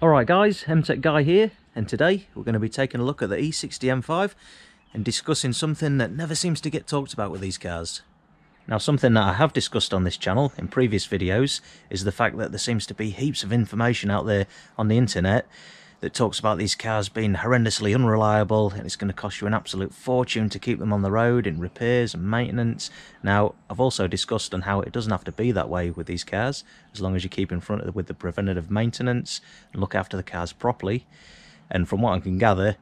Alright guys, MTech Guy here, and today we're going to be taking a look at the E60 M5 and discussing something that never seems to get talked about with these cars. Now, something that I have discussed on this channel in previous videos is the fact that there seems to be heaps of information out there on the internet that talks about these cars being horrendously unreliable and it's going to cost you an absolute fortune to keep them on the road in repairs and maintenance. Now, I've also discussed on how it doesn't have to be that way with these cars, as long as you keep in front of it with the preventative maintenance and look after the cars properly. And from what I can gather,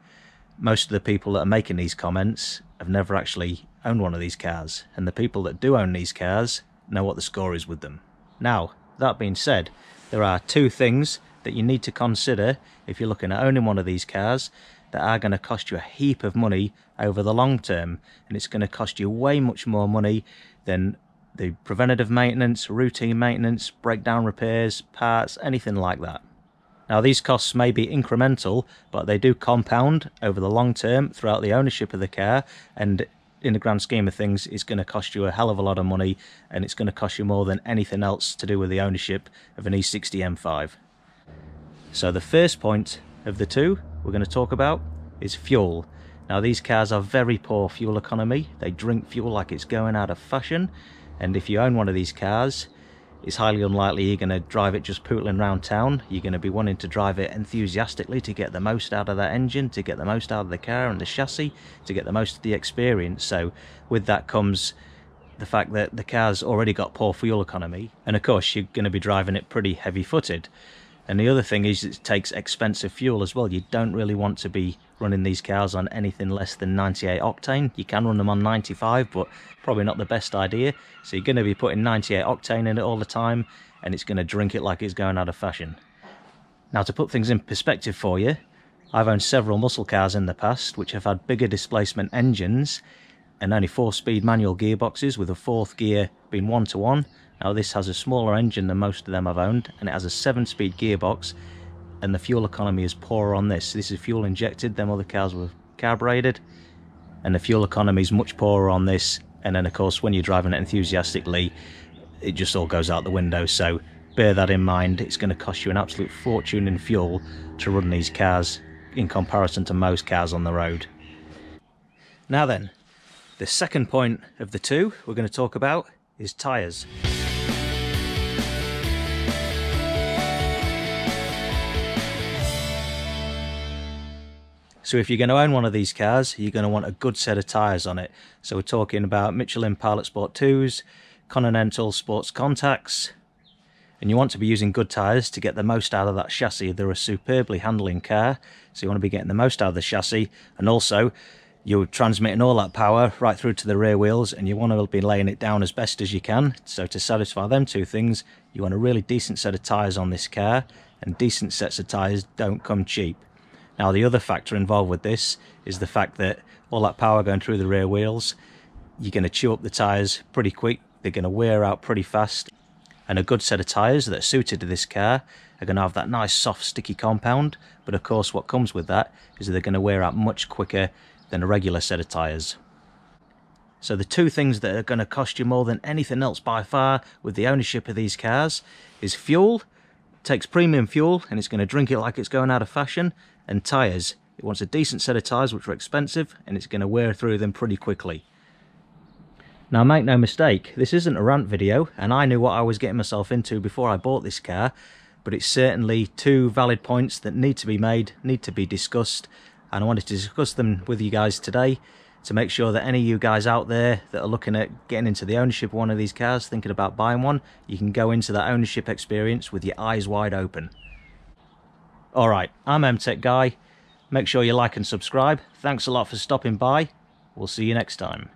most of the people that are making these comments have never actually owned one of these cars, and the people that do own these cars know what the score is with them. Now, that being said, there are two things that you need to consider if you're looking at owning one of these cars that are going to cost you a heap of money over the long term, and it's going to cost you way much more money than the preventative maintenance, routine maintenance, breakdown repairs, parts, anything like that. Now, these costs may be incremental, but they do compound over the long term throughout the ownership of the car, and in the grand scheme of things, it's going to cost you a hell of a lot of money, and it's going to cost you more than anything else to do with the ownership of an E60 M5. So the first point of the two we're going to talk about is fuel. Now, these cars are very poor fuel economy. They drink fuel like it's going out of fashion, and if you own one of these cars, it's highly unlikely you're going to drive it just pootling around town. You're going to be wanting to drive it enthusiastically to get the most out of that engine, to get the most out of the car and the chassis, to get the most of the experience. So with that comes the fact that the car's already got poor fuel economy, and of course you're going to be driving it pretty heavy-footed. And the other thing is it takes expensive fuel as well. You don't really want to be running these cars on anything less than 98 octane. You can run them on 95, but probably not the best idea. So you're going to be putting 98 octane in it all the time, and it's going to drink it like it's going out of fashion. Now, to put things in perspective for you, I've owned several muscle cars in the past which have had bigger displacement engines and only 4-speed manual gearboxes, with a fourth gear being 1-to-1. Now, this has a smaller engine than most of them I've owned, and it has a 7-speed gearbox, and the fuel economy is poorer on this. This is fuel injected, them other cars were carbureted, and the fuel economy is much poorer on this. And then of course, when you're driving it enthusiastically, it just all goes out the window. So bear that in mind. It's going to cost you an absolute fortune in fuel to run these cars in comparison to most cars on the road. Now then, the second point of the two we're going to talk about is tyres. So if you're going to own one of these cars, you're going to want a good set of tyres on it. So we're talking about Michelin Pilot Sport 2s, Continental Sports Contacts, and you want to be using good tyres to get the most out of that chassis. They're a superbly handling car, so you want to be getting the most out of the chassis, and also you're transmitting all that power right through to the rear wheels, and you want to be laying it down as best as you can. So to satisfy them two things, you want a really decent set of tyres on this car, and decent sets of tyres don't come cheap. Now, the other factor involved with this is the fact that all that power going through the rear wheels, you're going to chew up the tyres pretty quick, they're going to wear out pretty fast, and a good set of tyres that are suited to this car are going to have that nice soft sticky compound, but of course what comes with that is that they're going to wear out much quicker than a regular set of tyres. So the two things that are going to cost you more than anything else by far with the ownership of these cars is fuel. It takes premium fuel and it's going to drink it like it's going out of fashion, and tyres. It wants a decent set of tyres which are expensive, and it's going to wear through them pretty quickly. Now, make no mistake, this isn't a rant video, and I knew what I was getting myself into before I bought this car, but it's certainly two valid points that need to be made, need to be discussed, and I wanted to discuss them with you guys today to make sure that any of you guys out there that are looking at getting into the ownership of one of these cars, thinking about buying one, you can go into that ownership experience with your eyes wide open. Alright, I'm MTech Guy. Make sure you like and subscribe. Thanks a lot for stopping by. We'll see you next time.